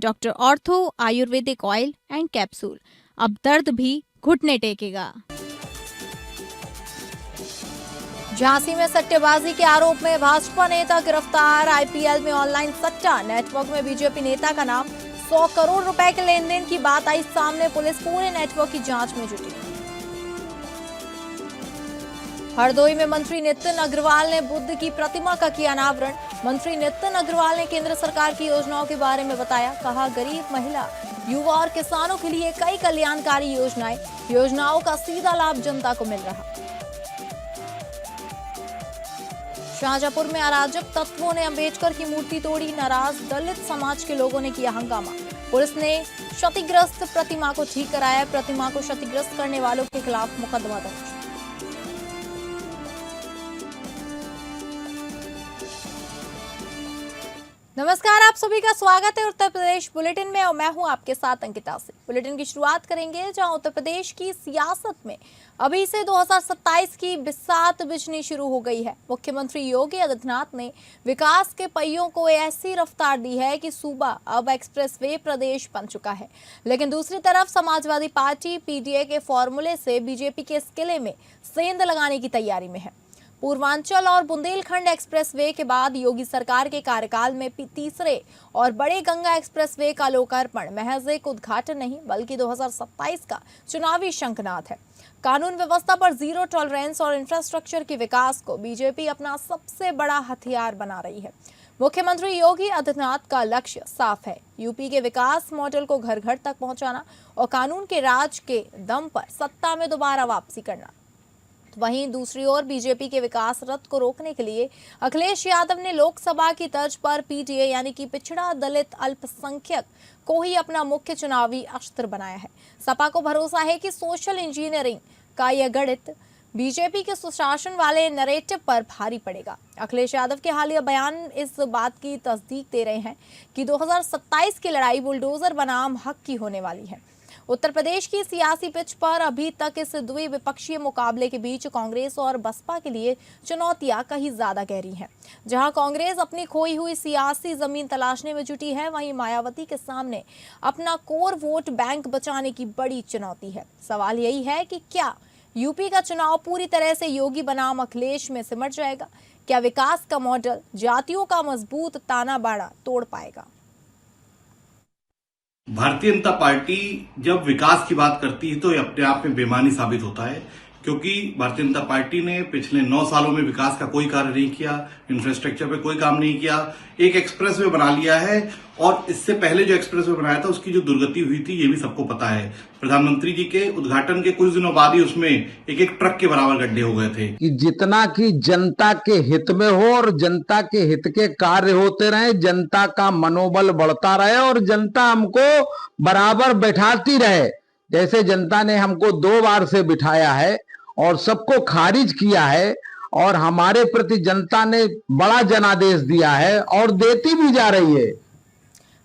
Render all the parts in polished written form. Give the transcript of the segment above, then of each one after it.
Doctor ortho Ayurvedic oil and capsule, अब दर्द भी घुटने टेकेगा। झांसी में सट्टेबाजी के आरोप में भाजपा नेता गिरफ्तार। आईपीएल में ऑनलाइन सट्टा नेटवर्क में बीजेपी नेता का नाम। 100 करोड़ रुपए के लेन देन की बात आई सामने। पुलिस पूरे नेटवर्क की जांच में जुटी। हरदोई में मंत्री नितिन अग्रवाल ने बुद्ध की प्रतिमा का किया अनावरण। मंत्री नितिन अग्रवाल ने केंद्र सरकार की योजनाओं के बारे में बताया। कहा, गरीब महिला, युवा और किसानों के लिए कई कल्याणकारी योजनाओं का सीधा लाभ जनता को मिल रहा। शाहजहांपुर में अराजक तत्वों ने अंबेडकर की मूर्ति तोड़ी। नाराज दलित समाज के लोगों ने किया हंगामा। पुलिस ने क्षतिग्रस्त प्रतिमा को ठीक कराया। प्रतिमा को क्षतिग्रस्त करने वालों के खिलाफ मुकदमा दर्ज। नमस्कार, आप सभी का स्वागत है उत्तर प्रदेश बुलेटिन में और मैं हूं आपके साथ अंकिता से। बुलेटिन की शुरुआत करेंगे जहां उत्तर प्रदेश की सियासत में अभी से 2027 की बिसात बिछनी शुरू हो गई है। मुख्यमंत्री योगी आदित्यनाथ ने विकास के पहियों को ऐसी रफ्तार दी है कि सूबा अब एक्सप्रेसवे प्रदेश बन चुका है। लेकिन दूसरी तरफ समाजवादी पार्टी पीडीए के फॉर्मूले से बीजेपी के इस किले में सेंध लगाने की तैयारी में है। पूर्वांचल और बुंदेलखंड एक्सप्रेसवे के बाद योगी सरकार के कार्यकाल में तीसरे और बड़े गंगा एक्सप्रेसवे का लोकार्पण महज एक उद्घाटन नहीं बल्कि 2027 का चुनावी शंखनाद है। कानून व्यवस्था पर जीरो टॉलरेंस और इंफ्रास्ट्रक्चर के विकास को बीजेपी अपना सबसे बड़ा हथियार बना रही है। मुख्यमंत्री योगी आदित्यनाथ का लक्ष्य साफ है, यूपी के विकास मॉडल को घर घर तक पहुंचाना और कानून के राज के दम पर सत्ता में दोबारा वापसी करना। वहीं दूसरी ओर बीजेपी के विकास रथ को रोकने के लिए अखिलेश यादव ने लोकसभा की तर्ज पर पीटीए यानी कि पिछड़ा दलित अल्पसंख्यक को ही अपना मुख्य चुनावी अस्त्र बनाया है। सपा को भरोसा है कि सोशल इंजीनियरिंग का यह गणित बीजेपी के सुशासन वाले नैरेटिव पर भारी पड़ेगा। अखिलेश यादव के हालिया बयान इस बात की तस्दीक दे रहे हैं कि 2027 की लड़ाई बुलडोजर बनाम हक की होने वाली है। उत्तर प्रदेश की सियासी पिच पर अभी तक इस द्विपक्षीय मुकाबले के बीच कांग्रेस और बसपा के लिए चुनौतियां कहीं ज्यादा गहरी हैं। जहां कांग्रेस अपनी खोई हुई सियासी जमीन तलाशने में जुटी है, वहीं मायावती के सामने अपना कोर वोट बैंक बचाने की बड़ी चुनौती है। सवाल यही है कि क्या यूपी का चुनाव पूरी तरह से योगी बनाम अखिलेश में सिमट जाएगा? क्या विकास का मॉडल जातियों का मजबूत ताना बाड़ा तोड़ पाएगा? भारतीय जनता पार्टी जब विकास की बात करती है तो ये अपने आप में बेमानी साबित होता है, क्योंकि भारतीय जनता पार्टी ने पिछले 9 सालों में विकास का कोई कार्य नहीं किया, इंफ्रास्ट्रक्चर पे कोई काम नहीं किया। एक एक्सप्रेसवे बना लिया है और इससे पहले जो एक्सप्रेसवे बनाया था उसकी जो दुर्गति हुई थी ये भी सबको पता है। प्रधानमंत्री जी के उद्घाटन के कुछ दिनों बाद ही उसमें एक ट्रक के बराबर गड्ढे हो गए थे। कि जितना कि जनता के हित में हो और जनता के हित के कार्य होते रहे, जनता का मनोबल बढ़ता रहे और जनता हमको बराबर बैठाती रहे। जैसे जनता ने हमको 2 बार से बिठाया है और सबको खारिज किया है और हमारे प्रति जनता ने बड़ा जनादेश दिया है और देती भी जा रही है।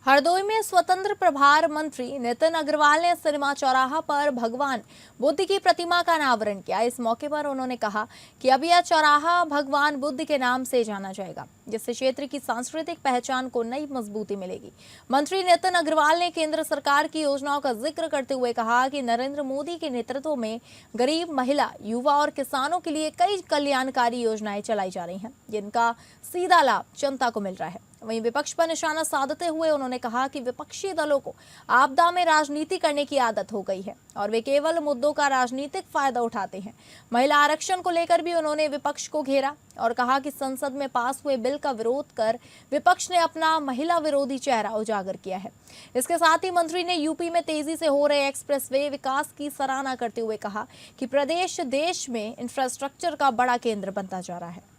हरदोई में स्वतंत्र प्रभार मंत्री नितिन अग्रवाल ने सिनेमा चौराहा पर भगवान बुद्ध की प्रतिमा का अनावरण किया। इस मौके पर उन्होंने कहा कि अब यह चौराहा भगवान बुद्ध के नाम से जाना जाएगा, जिससे क्षेत्र की सांस्कृतिक पहचान को नई मजबूती मिलेगी। मंत्री नितिन अग्रवाल ने केंद्र सरकार की योजनाओं का जिक्र करते हुए कहा कि नरेंद्र मोदी के नेतृत्व में गरीब, महिला, युवा और किसानों के लिए कई कल्याणकारी योजनाएं चलाई जा रही हैं, जिनका सीधा लाभ जनता को मिल रहा है। वहीं विपक्ष पर निशाना साधते हुए उन्होंने कहा कि विपक्षी दलों को आपदा में राजनीति करने की आदत हो गई है और वे केवल मुद्दों का राजनीतिक फायदा उठाते हैं। महिला आरक्षण को लेकर भी उन्होंने विपक्ष को घेरा और कहा कि संसद में पास हुए बिल का विरोध कर विपक्ष ने अपना महिला विरोधी चेहरा उजागर किया है। इसके साथ ही मंत्री ने यूपी में तेजी से हो रहे एक्सप्रेसवे विकास की सराहना करते हुए कहा कि प्रदेश देश में इंफ्रास्ट्रक्चर का बड़ा केंद्र बनता जा रहा है।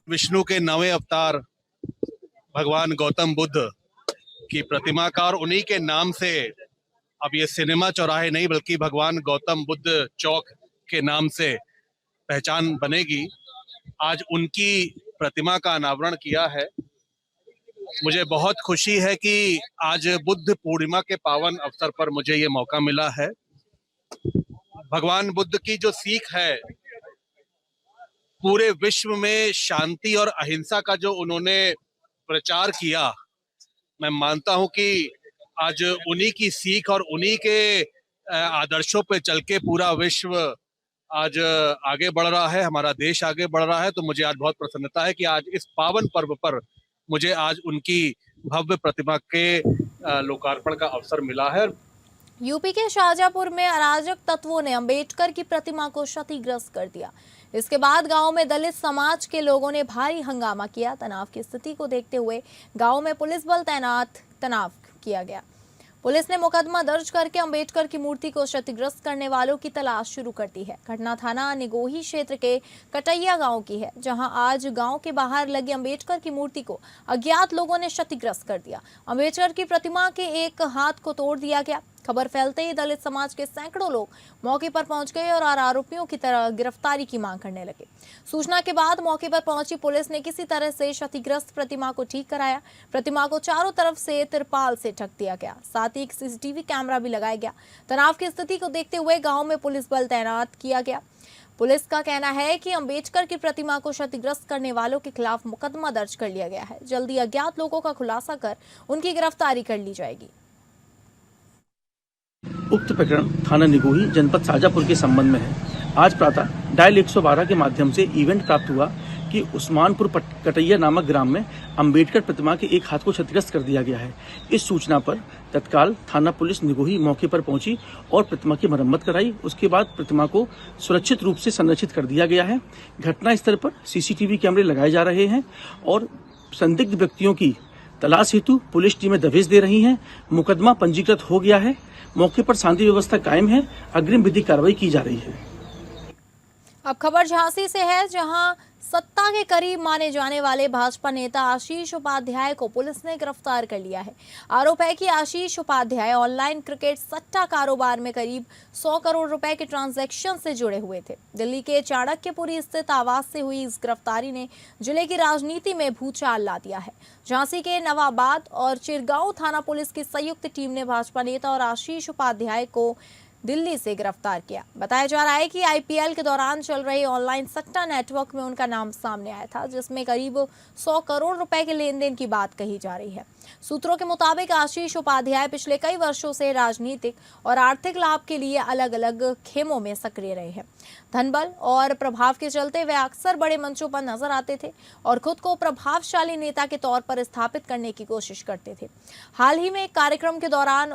विष्णु के 9वें अवतार भगवान गौतम बुद्ध की प्रतिमा का और उन्हीं के नाम से अब ये सिनेमा चौराहे नहीं बल्कि भगवान गौतम बुद्ध चौक के नाम से पहचान बनेगी। आज उनकी प्रतिमा का अनावरण किया है। मुझे बहुत खुशी है कि आज बुद्ध पूर्णिमा के पावन अवसर पर मुझे ये मौका मिला है। भगवान बुद्ध की जो सीख है, पूरे विश्व में शांति और अहिंसा का जो उन्होंने प्रचार किया, मैं मानता हूं कि आज उन्हीं की सीख और उन्हीं के आदर्शों पे चल के पूरा विश्व आज आगे बढ़ रहा है, हमारा देश आगे बढ़ रहा है। तो मुझे आज बहुत प्रसन्नता है कि आज इस पावन पर्व पर मुझे आज उनकी भव्य प्रतिमा के लोकार्पण का अवसर मिला है। यूपी के शाहजहांपुर में अराजक तत्वों ने अंबेडकर की प्रतिमा को क्षतिग्रस्त कर दिया। इसके बाद गांव में दलित समाज के लोगों ने भारी हंगामा किया। तनाव की स्थिति को देखते हुए गांव में पुलिस बल तैनात किया गया। पुलिस ने मुकदमा दर्ज करके अंबेडकर की मूर्ति को क्षतिग्रस्त करने वालों की तलाश शुरू कर दी है। घटना थाना निगोही क्षेत्र के कटैया गांव की है, जहां आज गांव के बाहर लगी अंबेडकर की मूर्ति को अज्ञात लोगों ने क्षतिग्रस्त कर दिया। अंबेडकर की प्रतिमा के एक हाथ को तोड़ दिया गया। खबर फैलते ही दलित समाज के सैकड़ों लोग मौके पर पहुंच गए और आरोपियों की तरह गिरफ्तारी की मांग करने लगे। सूचना के बाद मौके पर पहुंची पुलिस ने किसी तरह से क्षतिग्रस्त प्रतिमा को ठीक कराया। प्रतिमा को चारों तरफ से तिरपाल से ढक दिया गया, साथ ही एक सीसीटीवी कैमरा भी लगाया गया। तनाव की स्थिति को देखते हुए गांव में पुलिस बल तैनात किया गया। पुलिस का कहना है कि अंबेडकर की प्रतिमा को क्षतिग्रस्त करने वालों के खिलाफ मुकदमा दर्ज कर लिया गया है। जल्दी अज्ञात लोगों का खुलासा कर उनकी गिरफ्तारी कर ली जाएगी। उक्त प्रकरण थाना निगोही जनपद शाहजहांपुर के संबंध में है। आज प्रातः डायल 112 के माध्यम से इवेंट प्राप्त हुआ कि उस्मानपुर कटैया नामक ग्राम में अंबेडकर प्रतिमा के एक हाथ को क्षतिग्रस्त कर दिया गया है। इस सूचना पर तत्काल थाना पुलिस निगोही मौके पर पहुंची और प्रतिमा की मरम्मत कराई। उसके बाद प्रतिमा को सुरक्षित रूप से संरक्षित कर दिया गया है। घटना स्थल पर सीसीटीवी कैमरे लगाए जा रहे हैं और संदिग्ध व्यक्तियों की तलाश हेतु पुलिस टीमें दबिश दे रही हैं। मुकदमा पंजीकृत हो गया है। मौके पर शांति व्यवस्था कायम है। अग्रिम विधिक कार्रवाई की जा रही है। अब खबर झांसी से है, जहां सत्ता के करीब माने जाने वाले भाजपा नेता आशीष उपाध्याय को पुलिस ने गिरफ्तार कर लिया है। आरोप है कि आशीष उपाध्याय ऑनलाइन क्रिकेट सट्टा कारोबार में करीब 100 करोड़ रुपए के ट्रांजैक्शन से जुड़े हुए थे। दिल्ली के चाणक्यपुरी स्थित आवास से हुई इस गिरफ्तारी ने जिले की राजनीति में भूचाल ला दिया है। झांसी के नवाबाद और चिरगांव थाना पुलिस की संयुक्त टीम ने भाजपा नेता और आशीष उपाध्याय को दिल्ली से गिरफ्तार किया। बताया जा रहा है कि आईपीएल के दौरान चल रहे ऑनलाइन सट्टा नेटवर्क में उनका नाम सामने आया था, जिसमें करीब 100 करोड़ रुपए के लेन देन की बात कही जा रही है। सूत्रों के मुताबिक आशीष उपाध्याय पिछले कई वर्षों से राजनीतिक और आर्थिक लाभ के लिए अलग अलग खेमों में सक्रिय रहे हैं। धनबल और प्रभाव के चलते वे अक्सर बड़े मंचों पर नजर आते थे और खुद को प्रभावशाली नेता के तौर पर स्थापित करने की कोशिश करते थे। हाल ही में एक कार्यक्रम के दौरान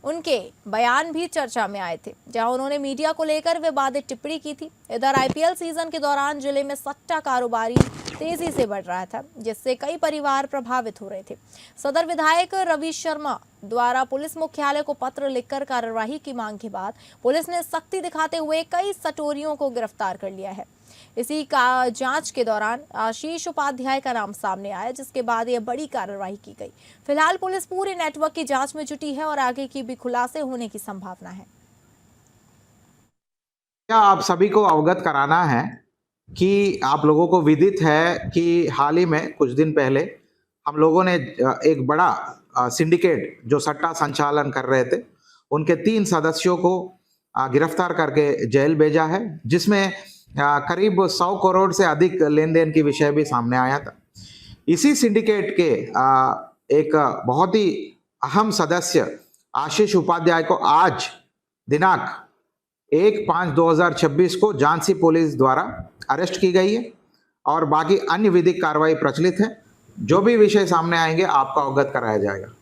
उनके बयान भी चर्चा में आए थे, जहां उन्होंने मीडिया को लेकर विवादित टिप्पणी की थी। इधर आईपीएल सीजन के दौरान जिले में सट्टा कारोबारी तेजी से बढ़ रहा था, जिससे कई परिवार प्रभावित हो रहे थे। सदर विधायक रवि शर्मा द्वारा पुलिस मुख्यालय को पत्र लिखकर कार्यवाही की मांग के बाद पुलिस ने सख्ती दिखाते हुए कई सटोरियों को गिरफ्तार कर लिया है। इसी का जांच के दौरान आशीष उपाध्याय का नाम सामने आया, जिसके बाद यह बड़ी कार्रवाई की गई। फिलहाल पुलिस पूरे नेटवर्क की जांच में जुटी है और आगे की भी खुलासे होने की संभावना है। क्या आप सभी को अवगत कराना है कि आप लोगों को विदित है कि हाल ही में कुछ दिन पहले हम लोगों ने एक बड़ा सिंडिकेट जो सट्टा संचालन कर रहे थे, उनके 3 सदस्यों को गिरफ्तार करके जेल भेजा है, जिसमें करीब 100 करोड़ से अधिक लेन देन की विषय भी सामने आया था। इसी सिंडिकेट के एक बहुत ही अहम सदस्य आशीष उपाध्याय को आज दिनांक 1/5/2026 को झांसी पुलिस द्वारा अरेस्ट की गई है और बाकी अन्य विधिक कार्रवाई प्रचलित है। जो भी विषय सामने आएंगे आपको अवगत कराया जाएगा।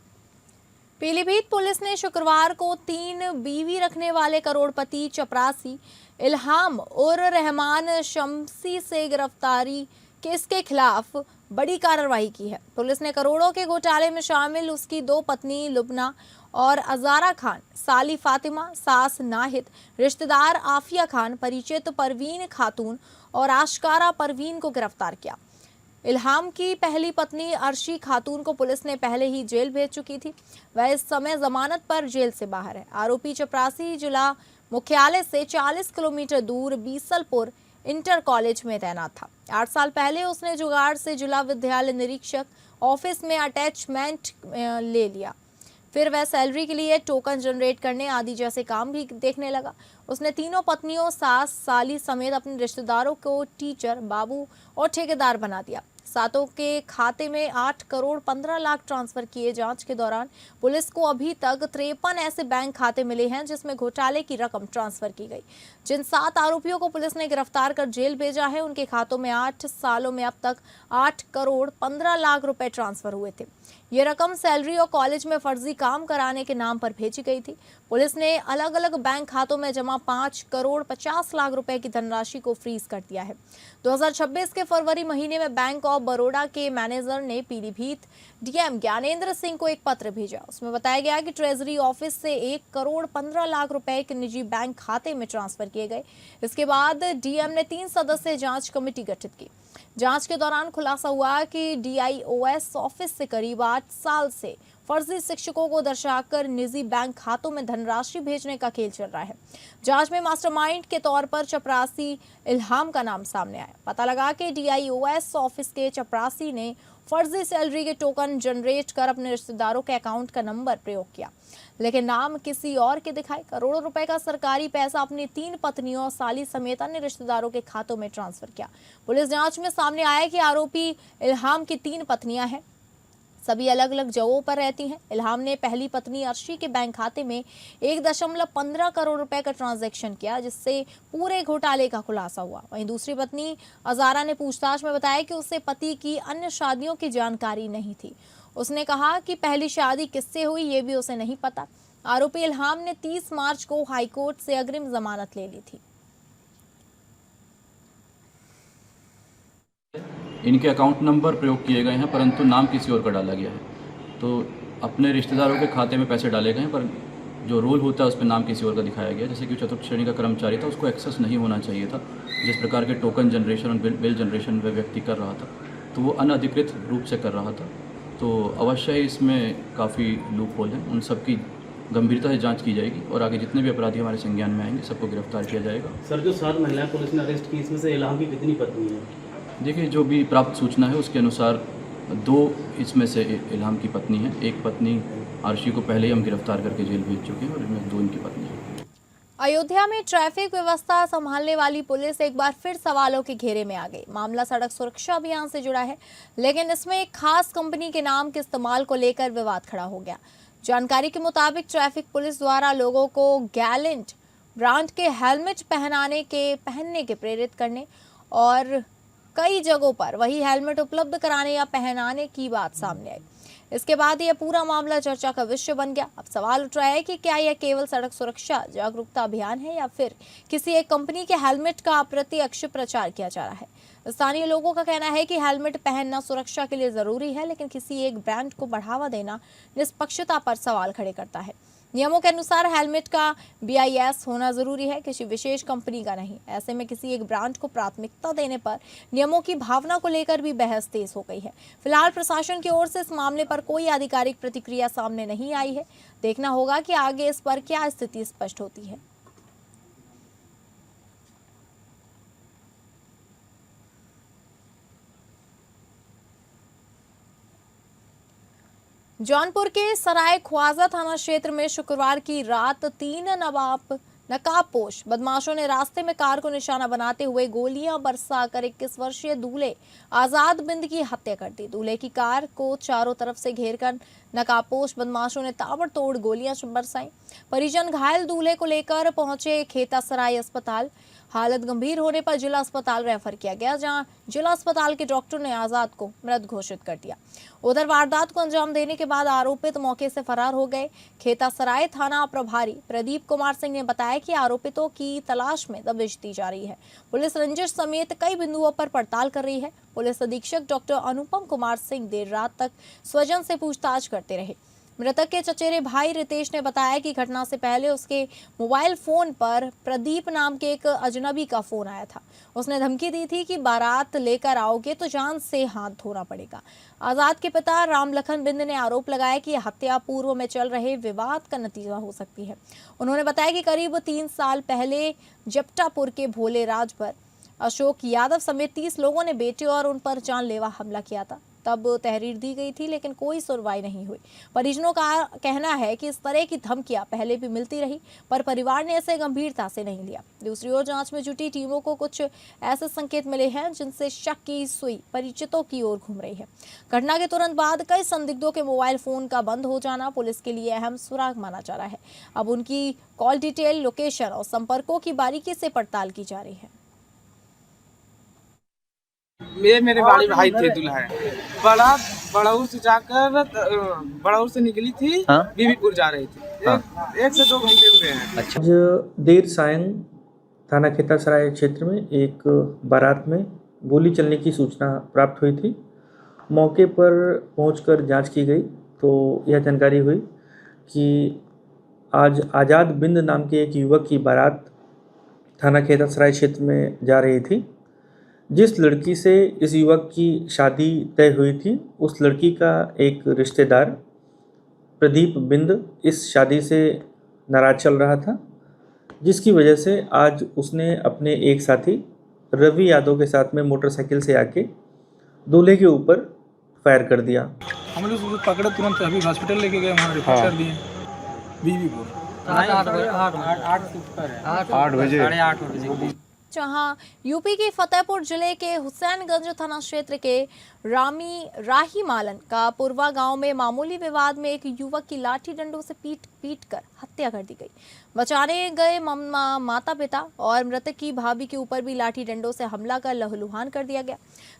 पीलीभीत पुलिस ने शुक्रवार को 3 बीवी रखने वाले करोड़पति चपरासी इल्हाम उर रहमान शम्सी से गिरफ्तारी केस के खिलाफ बड़ी कार्रवाई की है। पुलिस ने करोड़ों के घोटाले में शामिल उसकी 2 पत्नी लुबना और अजारा खान, साली फातिमा, सास नाहिद, रिश्तेदार आफिया खान, परिचित परवीन खातून और आशकारा परवीन को गिरफ्तार किया। इल्हाम की पहली पत्नी अर्शी खातून को पुलिस ने पहले ही जेल भेज चुकी थी। वह इस समय जमानत पर जेल से बाहर है। आरोपी चपरासी जिला मुख्यालय से 40 किलोमीटर दूर बीसलपुर इंटर कॉलेज में तैनात था। 8 साल पहले उसने जुगाड़ से जिला विद्यालय निरीक्षक ऑफिस में अटैचमेंट ले लिया। फिर वह सैलरी के लिए टोकन जनरेट करने आदि जैसे काम भी देखने लगा। उसने तीनों पत्नियों, सास, साली समेत अपने रिश्तेदारों को टीचर, बाबू और ठेकेदार बना दिया। सातों के खाते में 8 करोड़ 15 लाख ट्रांसफर किए। जांच के दौरान पुलिस को अभी तक 53 ऐसे बैंक खाते मिले हैं जिसमें घोटाले की रकम ट्रांसफर की गई। जिन 7 आरोपियों को पुलिस ने गिरफ्तार कर जेल भेजा है, उनके खातों में 8 सालों में अब तक 8 करोड़ 15 लाख रुपए ट्रांसफर हुए थे। ये रकम सैलरी और कॉलेज में फर्जी काम कराने के नाम पर भेजी गई थी। पुलिस ने अलग अलग बैंक खातों में जमा 5 करोड़ 50 लाख रुपए की धनराशि को फ्रीज कर दिया है। 2026 के फरवरी महीने में बैंक ऑफ बड़ौदा के मैनेजर ने पीलीभीत डीएम ज्ञानेंद्र सिंह को एक पत्र भेजा। उसमें बताया गया कि ट्रेजरी ऑफिस से 1 करोड़ 15 लाख रुपए के निजी बैंक खाते में ट्रांसफर किए गए। इसके बाद डीएम ने 3 सदस्यीय जांच कमेटी गठित की। जांच के दौरान खुलासा हुआ कि डीआईओएस ऑफिस से करीब 8 साल से फर्जी शिक्षकों को दर्शाकर निजी बैंक खातों में धनराशि भेजने का खेल चल रहा है। जांच में मास्टरमाइंड के तौर पर चपरासी इल्हाम का नाम सामने आया। पता लगा कि डीआईओएस ऑफिस के चपरासी ने फर्जी सैलरी के टोकन जनरेट कर अपने रिश्तेदारों के अकाउंट का नंबर प्रयोग किया, लेकिन नाम किसी और के दिखाए। करोड़ों रुपए का सरकारी पैसा अपनी 3 पत्नियों और साली समेत अन्य रिश्तेदारों के खातों में ट्रांसफर किया। पुलिस जांच में सामने आया कि आरोपी इल्हाम की 3 पत्नियां हैं, सभी अलग अलग जगहों पर रहती हैं। इल्हाम ने पहली पत्नी अर्शी के बैंक खाते में 1.15 करोड़ रुपए का ट्रांजैक्शन किया, जिससे पूरे घोटाले का खुलासा हुआ। वहीं दूसरी पत्नी अजारा ने पूछताछ में बताया कि उसे पति की अन्य शादियों की जानकारी नहीं थी। उसने कहा कि पहली शादी किससे हुई ये भी उसे नहीं पता। आरोपी इल्हाम ने 30 मार्च को हाईकोर्ट से अग्रिम जमानत ले ली थी। इनके अकाउंट नंबर प्रयोग किए गए हैं, परंतु नाम किसी और का डाला गया है। तो अपने रिश्तेदारों के खाते में पैसे डाले गए हैं, पर जो रोल होता है उस पर नाम किसी और का दिखाया गया। जैसे कि चतुर्थ श्रेणी का कर्मचारी था, उसको एक्सेस नहीं होना चाहिए था। जिस प्रकार के टोकन जनरेशन और बिल जनरेशन वह व्यक्ति कर रहा था, तो वो अनधिकृत रूप से कर रहा था। तो अवश्य ही इसमें काफ़ी लूप होल हैं। उन सब की गंभीरता से जांच की जाएगी और आगे जितने भी अपराधी हमारे संज्ञान में आएंगे सबको गिरफ्तार किया जाएगा। सर, जो 7 महिलाएं पुलिस ने अरेस्ट की, इसमें से इल्हाम की कितनी पत्नी है? देखिए, जो भी प्राप्त सूचना है उसके अनुसार 2 इसमें से इल्हाम की पत्नी है। एक पत्नी आरशी को पहले ही हम गिरफ्तार करके जेल भेज चुके हैं और इनमें 2 इनकी पत्नी है। अयोध्या में ट्रैफिक व्यवस्था संभालने वाली पुलिस एक बार फिर सवालों के घेरे में आ गई। मामला सड़क सुरक्षा अभियान से जुड़ा है, लेकिन इसमें एक खास कंपनी के नाम के इस्तेमाल को लेकर विवाद खड़ा हो गया। जानकारी के मुताबिक ट्रैफिक पुलिस द्वारा लोगों को गैलेंट ब्रांड के हेलमेट पहनने के प्रेरित करने और कई जगहों पर वही हेलमेट उपलब्ध कराने या पहनाने की बात सामने आई। इसके बाद यह पूरा मामला चर्चा का विषय बन गया। अब सवाल उठ रहा है कि क्या यह केवल सड़क सुरक्षा जागरूकता अभियान है या फिर किसी एक कंपनी के हेलमेट का अप्रत्यक्ष प्रचार किया जा रहा है। स्थानीय लोगों का कहना है कि हेलमेट पहनना सुरक्षा के लिए जरूरी है, लेकिन किसी एक ब्रांड को बढ़ावा देना निष्पक्षता पर सवाल खड़े करता है। नियमों के अनुसार हेलमेट का BIS होना जरूरी है, किसी विशेष कंपनी का नहीं। ऐसे में किसी एक ब्रांड को प्राथमिकता देने पर नियमों की भावना को लेकर भी बहस तेज हो गई है। फिलहाल प्रशासन की ओर से इस मामले पर कोई आधिकारिक प्रतिक्रिया सामने नहीं आई है। देखना होगा कि आगे इस पर क्या स्थिति स्पष्ट होती है। जौनपुर के सराय ख्वाजा थाना क्षेत्र में शुक्रवार की रात 3 नकाबपोश बदमाशों ने रास्ते में कार को निशाना बनाते हुए गोलियां बरसाकर 21 वर्षीय दूल्हे आजाद बिंद की हत्या कर दी। दूल्हे की कार को चारों तरफ से घेरकर नकाबपोश बदमाशों ने ताबड़तोड़ गोलियां बरसाई। परिजन घायल दूल्हे को लेकर पहुंचे खेता सराय अस्पताल। हालत गंभीर होने पर जिला अस्पताल रेफर किया गया, जहां जिला अस्पताल के डॉक्टर ने आजाद को मृत घोषित कर दिया। उधर वारदात को अंजाम देने के बाद आरोपित मौके से फरार हो गए। खेता सराय थाना प्रभारी प्रदीप कुमार सिंह ने बताया कि आरोपितों की तलाश में दबिश दी जा रही है। पुलिस रंजिश समेत कई बिंदुओं पर पड़ताल कर रही है। पुलिस अधीक्षक डॉक्टर अनुपम कुमार सिंह देर रात तक स्वजन से पूछताछ करते रहे। मृतक के चचेरे भाई रितेश ने बताया कि घटना से पहले उसके मोबाइल फोन पर प्रदीप नाम के एक अजनबी का फोन आया था। उसने धमकी दी थी कि बारात लेकर आओगे तो जान से हाथ धोना पड़ेगा। आजाद के पिता रामलखन बिंद ने आरोप लगाया कि हत्या पूर्व में चल रहे विवाद का नतीजा हो सकती है। उन्होंने बताया कि करीब 3 साल पहले जपटापुर के भोले राज पर अशोक यादव समेत 30 लोगों ने बेटे और उन पर जानलेवा हमला किया था। तब तहरीर दी गई थी, लेकिन कोई सुनवाई नहीं हुई। परिजनों का कहना है कि इस तरह की धमकियां पहले भी मिलती रही, पर परिवार ने इसे गंभीरता से नहीं लिया। दूसरी ओर जांच में जुटी टीमों को कुछ ऐसे संकेत मिले हैं जिनसे शक की सुई परिचितों की ओर घूम रही है। घटना के तुरंत बाद कई संदिग्धों के मोबाइल फोन का बंद हो जाना पुलिस के लिए अहम सुराग माना जा रहा है। अब उनकी कॉल डिटेल, लोकेशन और संपर्कों की बारीकी से पड़ताल की जा रही है। ये मेरे बड़े भाई थे दुल्हा बड़ाऊ से जाकर बड़ाऊ से निकली थी, बीबीपुर जा रही थी। एक से 2 घंटे हुए हैं। अच्छा, आज देर सायं थाना खेतासराय क्षेत्र में एक बारात में गोली चलने की सूचना प्राप्त हुई थी। मौके पर पहुंचकर जांच की गई तो यह जानकारी हुई कि आज आज़ाद बिंद नाम के एक युवक की बारात थाना खेतासराय क्षेत्र में जा रही थी। जिस लड़की से इस युवक की शादी तय हुई थी, उस लड़की का एक रिश्तेदार प्रदीप बिंद इस शादी से नाराज चल रहा था, जिसकी वजह से आज उसने अपने एक साथी रवि यादव के साथ में मोटरसाइकिल से आके दूल्हे के ऊपर फायर कर दिया। हम लोग उसको पकड़े, तुरंत अभी हॉस्पिटल लेके गए, वहाँ रिपोर्ट कर दिए। बीबीपुर 8 बजे जहां यूपी के फतेहपुर जिले के हुसैनगंज थाना क्षेत्र के राही मालन का पुरवा गांव में मामूली विवाद में एक युवक की लाठी डंडों से पीट कर हत्या कर दी गई। बचाने गए माता पिता और मृतक की भाभी के ऊपर भी लाठी डंडों से हमला कर लहूलुहान कर दिया गया।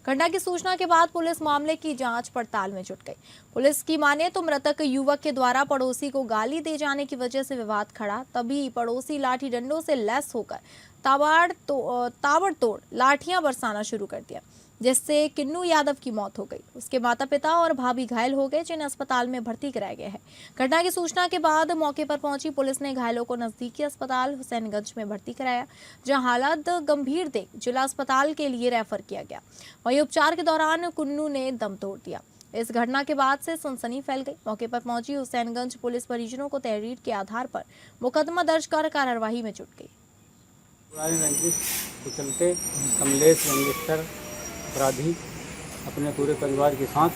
घटना की सूचना के बाद पुलिस मामले की जांच पड़ताल में जुट गई। पुलिस की माने तो मृतक युवक के द्वारा पड़ोसी को गाली दे जाने की वजह से विवाद खड़ा, तभी पड़ोसी लाठी डंडों से लैस होकर ताबड़तोड़ लाठियां बरसाना शुरू कर दिया, जिससे किन्नू यादव की मौत हो गई। उसके माता पिता और भाभी घायल हो गए, जिन्हें अस्पताल में भर्ती कराया गया है। घटना की सूचना के बाद मौके पर पहुंची पुलिस ने घायलों को नजदीकी अस्पताल हुसैनगंज में भर्ती कराया, जहां हालात गंभीर देख जिला अस्पताल के लिए रेफर किया गया। वहीं उपचार के दौरान कुन्नू ने दम तोड़ दिया। इस घटना के बाद से सनसनी फैल गई। मौके पर पहुंची हुसैनगंज पुलिस परिजनों को तहरीर के आधार पर मुकदमा दर्ज कर कार्यवाही में जुट गई। पुरानी रंजिश के चलते कमलेश गैंगस्टर अपराधी अपने पूरे परिवार के साथ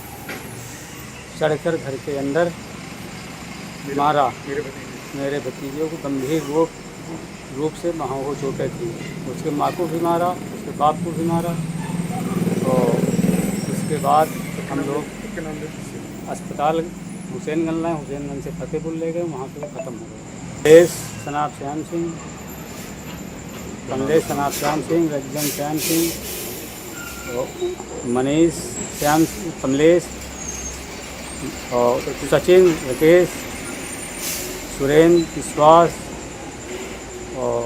चढ़कर घर के अंदर मारा। मेरे भतीजे को गंभीर रूप से वहाँ को चोटें थी। उसके माँ को भी मारा, उसके बाप को भी मारा। और उसके बाद हम लोग अस्पताल हुसैनगंज लाए, हुसैनगंज से फतेहपुर ले गए, वहाँ से ख़त्म हो गए। सनाब श्याम सिंह, कमलेश सनाब श्याम सिंह, रजन श्याम सिंह और मनीष श्याम कमलेश और सचिन, राकेश, सुरेंद्र विश्वास और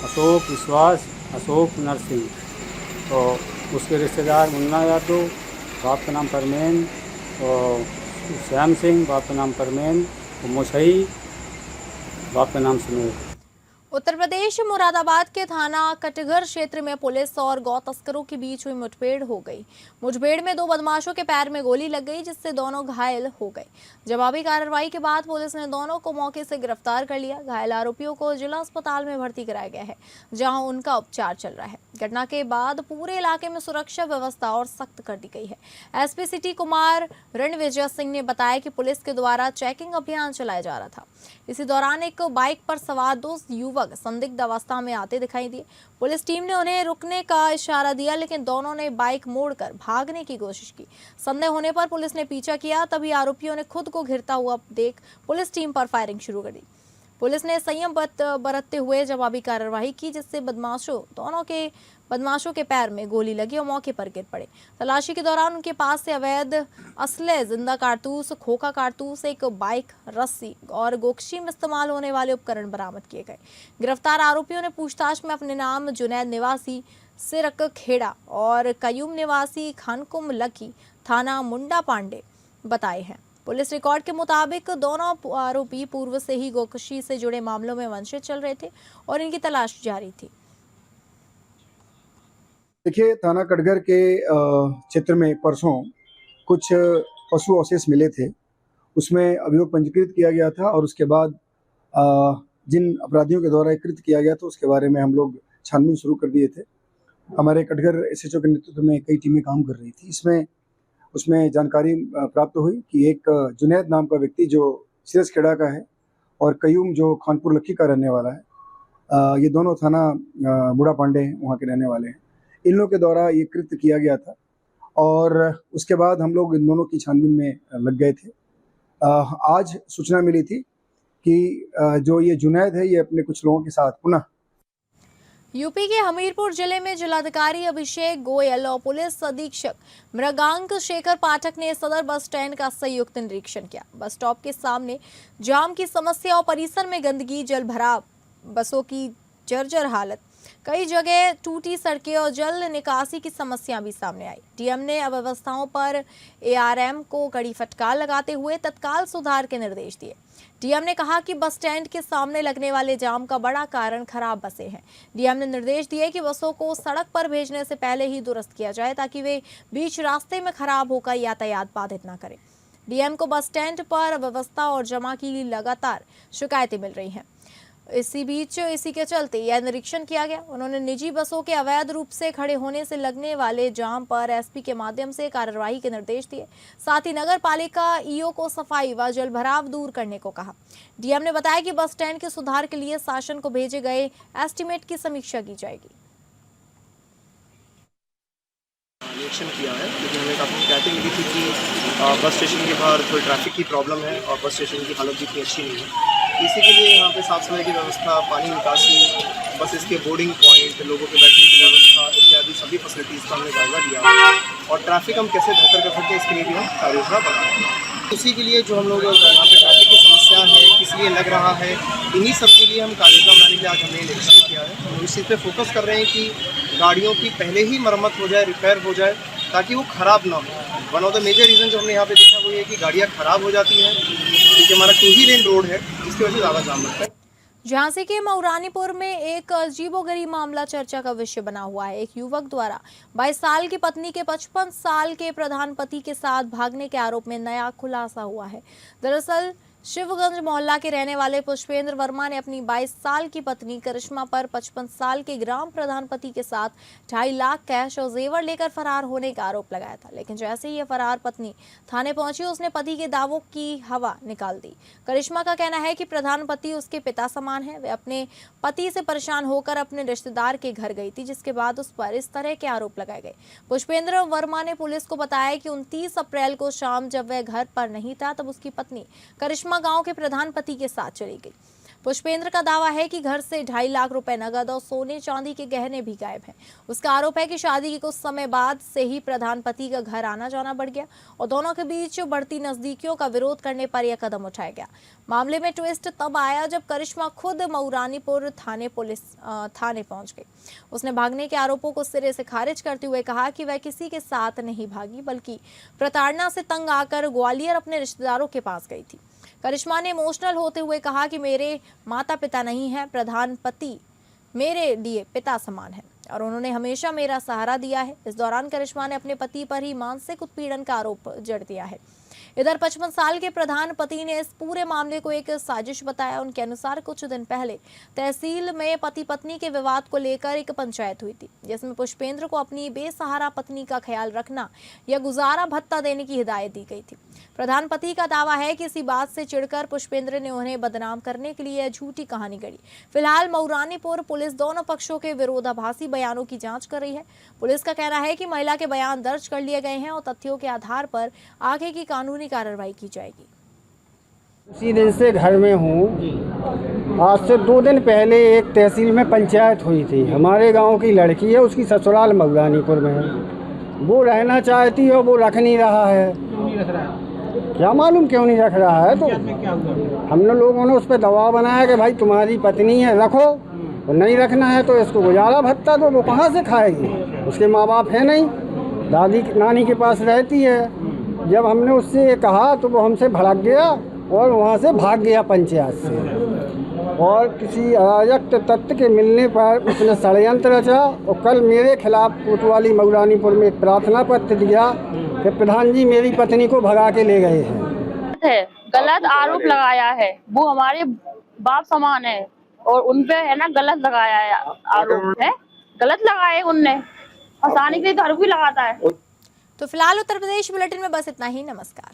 अशोक विश्वास, अशोक नरसिंह और उसके रिश्तेदार मुन्ना यादव, बाप का नाम परमेन, और श्याम सिंह, बाप का नाम परमेन, और मुसई, बाप का नाम सुनील। उत्तर प्रदेश मुरादाबाद के थाना कटघर क्षेत्र में पुलिस और गौ तस्करों के बीच हुई मुठभेड़ हो गई। मुठभेड़ में 2 बदमाशों के पैर में गोली लग गई, जिससे दोनों घायल हो गए। जवाबी कार्रवाई के बाद पुलिस ने दोनों को मौके से गिरफ्तार कर लिया। घायल आरोपियों को जिला अस्पताल में भर्ती कराया गया है, जहां उनका उपचार चल रहा है। घटना के बाद पूरे इलाके में सुरक्षा व्यवस्था और सख्त कर दी गई है। एसपी सिटी कुमार रणविजय सिंह ने बताया कि पुलिस के द्वारा चेकिंग अभियान चलाया जा रहा था। इसी दौरान एक बाइक पर सवार 2 युवक संदिग्ध अवस्था में आते दिखाई दिए। पुलिस टीम ने उन्हें रुकने का इशारा दिया, लेकिन दोनों ने बाइक मोड़कर भागने की कोशिश की। संदेह होने पर पुलिस ने पीछा किया, तभी आरोपियों ने खुद को घिरता हुआ देख पुलिस टीम पर फायरिंग शुरू कर दी। पुलिस ने संयम बरतते हुए जवाबी कार्रवाई की, जिससे बदमाशों के पैर में गोली लगी और मौके पर गिर पड़े। तलाशी के दौरान उनके पास से अवैध असले, जिंदा कारतूस, खोखा कारतूस, एक बाइक, रस्सी और गोकशी में इस्तेमाल होने वाले उपकरण बरामद किए गए। गिरफ्तार आरोपियों ने पूछताछ में अपने नाम जुनैद निवासी सिरक खेड़ा और कयूम निवासी खानकुम लकी, थाना मुंडा पांडे बताए हैं। पुलिस रिकॉर्ड के मुताबिक दोनों आरोपी पूर्व से ही गोकशी से जुड़े मामलों में वंचित चल रहे थे और इनकी तलाश जारी थी। देखिए, थाना कटघर के क्षेत्र में परसों कुछ पशु अवशेष मिले थे। उसमें अभियोग पंजीकृत किया गया था और उसके बाद जिन अपराधियों के द्वारा कृत्य किया गया था उसके बारे में हम लोग छानबीन शुरू कर दिए थे। हमारे कटघर एसएचओ के नेतृत्व में कई टीमें काम कर रही थी। इसमें उसमें जानकारी प्राप्त हुई कि एक जुनैद नाम का व्यक्ति जो सिरसखेड़ा का है और कयूम जो खानपुर लक्की का रहने वाला है, ये दोनों थाना बूढ़ा पांडे वहाँ के रहने वाले हैं। इन लोगों के द्वारा ये कृत्य किया गया था और उसके बाद हम लोग इन दोनों की छानबीन में लग गए थे। आज सूचना मिली थी कि जो ये जुनैद है ये अपने कुछ लोगों के साथ पुनः यूपी के हमीरपुर जिले में जिलाधिकारी अभिषेक गोयल और पुलिस अधीक्षक मृगांक शेखर पाठक ने सदर बस स्टैंड का संयुक्त निरीक्षण किया। बस स्टॉप के सामने जाम की समस्या और परिसर में गंदगी, जल भराव, बसों की जर्जर हालत, कई जगह टूटी सड़कें और जल निकासी की समस्या भी सामने आई। डीएम ने अव्यवस्थाओं पर एआरएम को कड़ी फटकार लगाते हुए तत्काल सुधार के निर्देश दिए। डीएम ने कहा कि बस स्टैंड के सामने लगने वाले जाम का बड़ा कारण खराब बसें हैं। डीएम ने निर्देश दिए कि बसों को सड़क पर भेजने से पहले ही दुरुस्त किया जाए ताकि वे बीच रास्ते में खराब होकर यातायात बाधित न करें। डीएम को बस स्टैंड पर अव्यवस्था और जमा की लगातार शिकायतें मिल रही हैं। इसी के चलते यह निरीक्षण किया गया। उन्होंने निजी बसों के अवैध रूप से खड़े होने से लगने वाले जाम पर एसपी के माध्यम से कार्रवाई के निर्देश दिए। साथ ही नगर पालिका ईओ को सफाई व जल भराव दूर करने को कहा। डीएम ने बताया कि बस स्टैंड के सुधार के लिए शासन को भेजे गए एस्टीमेट की समीक्षा की जाएगी। निरीक्षण किया है क्योंकि हमें काफ़ी शिकायतें मिली थी कि बस स्टेशन के बाहर थोड़ी ट्रैफिक की प्रॉब्लम है और बस स्टेशन की हालत भी इतनी अच्छी नहीं है। इसी के लिए यहाँ पे साफ सफाई की व्यवस्था, पानी निकासी, बस इसके बोर्डिंग पॉइंट, लोगों के बैठने की व्यवस्था इत्यादि सभी फैसिलिटीज़ का हमने जायजा लिया है और ट्रैफिक हम कैसे बेहतर कर सकते हैं इसके लिए भी हम कार्ययोजना बना रहे हैं। इसी के लिए जो हम लोग यहाँ पे ट्रैफिक की समस्या है, किस लिए लग रहा है, इन्हीं सब के लिए हम कार्ययोजना बनाने के लिए आज हमने निरीक्षण किया है। हम इस चीज़ पर फोकस कर रहे हैं कि गाड़ियों की पहले ही मरम्मत हो जाए, रिपेयर हो जाए ताकि वो ख़राब ना हो। One of the major reason जो हमने यहाँ पे देखा वो ये कि गाड़ियाँ ख़राब हो जाती हैं क्योंकि हमारा 2 ही लेन रोड है, इसकी वजह से ज़्यादा जाम लगता है। झांसी के मऊरानीपुर में एक अजीबोगरीब मामला चर्चा का विषय बना हुआ है। एक युवक द्वारा 22 साल की पत्नी के 55 साल के प्रधान पति के साथ भागने के आरोप में नया खुलासा हुआ है। दरअसल शिवगंज मोहल्ला के रहने वाले पुष्पेंद्र वर्मा ने अपनी 22 साल की पत्नी करिश्मा पर 55 साल के ग्राम प्रधान पति के साथ 2.5 लाख कैश और जेवर लेकर फरार होने का आरोप लगाया था। लेकिन जैसे ही यह फरार पत्नी थाने पहुंची, उसने पति के दावों की हवा निकाल दी। करिश्मा का कहना है कि प्रधान पति उसके पिता समान है। वे अपने पति से परेशान होकर अपने रिश्तेदार के घर गई थी, जिसके बाद उस पर इस तरह के आरोप लगाए गए। पुष्पेंद्र वर्मा ने पुलिस को बताया कि 29 अप्रैल को शाम जब वह घर पर नहीं था, तब उसकी पत्नी करिश्मा गांव के प्रधान पति के साथ चली गई। पुष्पेंद्र का दावा है कि घर से 2.5 लाख रुपए नगद और सोने चांदी के गहने भी गायब हैं। उसका आरोप है कि शादी के कुछ समय बाद से ही प्रधान पति का घर आना जाना बढ़ गया और दोनों के बीच बढ़ती नजदीकियों का विरोध करने पर यह कदम उठाया गया। मामले में ट्विस्ट तब आया जब करिश्मा खुद मऊरानीपुर थाने पहुंच गई। उसने भागने के आरोपों को सिरे से खारिज करते हुए कहा कि वह किसी के साथ नहीं भागी, बल्कि प्रताड़ना से तंग आकर ग्वालियर अपने रिश्तेदारों के पास गई थी। करिश्मा ने इमोशनल होते हुए कहा कि मेरे माता पिता नहीं हैं, प्रधान पति मेरे लिए पिता समान है और उन्होंने हमेशा मेरा सहारा दिया है। इस दौरान करिश्मा ने अपने पति पर ही मानसिक उत्पीड़न का आरोप जड़ दिया है। इधर 55 साल के प्रधान पति ने इस पूरे मामले को एक साजिश बताया। उनके अनुसार कुछ दिन पहले तहसील में पति पत्नी के विवाद को लेकर एक पंचायत हुई थी, जिसमें पुष्पेंद्र को अपनी बेसहारा पत्नी का ख्याल रखना या गुजारा भत्ता देने की हिदायत दी गई थी। प्रधान पति का दावा है कि इसी बात से चिढ़कर पुष्पेंद्र ने उन्हें बदनाम करने के लिए झूठी कहानी गढ़ी। फिलहाल मऊरानीपुर पुलिस दोनों पक्षों के विरोधाभासी बयानों की जांच कर रही है। पुलिस का कहना है कि महिला के बयान दर्ज कर लिए गए हैं और तथ्यों के आधार पर आगे की कानूनी कार्रवाई की जाएगी। उसी दिन से घर में हूँ। आज से 2 दिन पहले एक तहसील में पंचायत हुई थी। हमारे गांव की लड़की है, उसकी ससुराल मऊरानीपुर में है। वो रहना चाहती है, वो रख नहीं रहा है। क्या मालूम क्यों नहीं रख रहा है। तो हमने लोगों ने उस पर दबाव बनाया कि भाई तुम्हारी पत्नी है, रखो, और नहीं रखना है तो इसको गुजारा भत्ता दो। वो कहाँ से खाएगी, उसके माँ बाप है नहीं, दादी नानी के पास रहती है। जब हमने उससे कहा तो वो हमसे भड़क गया और वहाँ से भाग गया पंचायत से। और किसी अराजक तत्व के मिलने पर उसने षड्यंत्र रचा और कल मेरे खिलाफ कोतवाली मऊरानीपुर में एक प्रार्थना पत्र दिया कि प्रधान जी मेरी पत्नी को भगा के ले गए हैं। गलत आरोप लगाया है। वो हमारे बाप समान है और उनपे है ना गलत लगाया है, आरोप है गलत लगाए उनने। फंसाने के लिए तो भी लगाता है। तो फिलहाल उत्तर प्रदेश बुलेटिन में बस इतना ही। नमस्कार।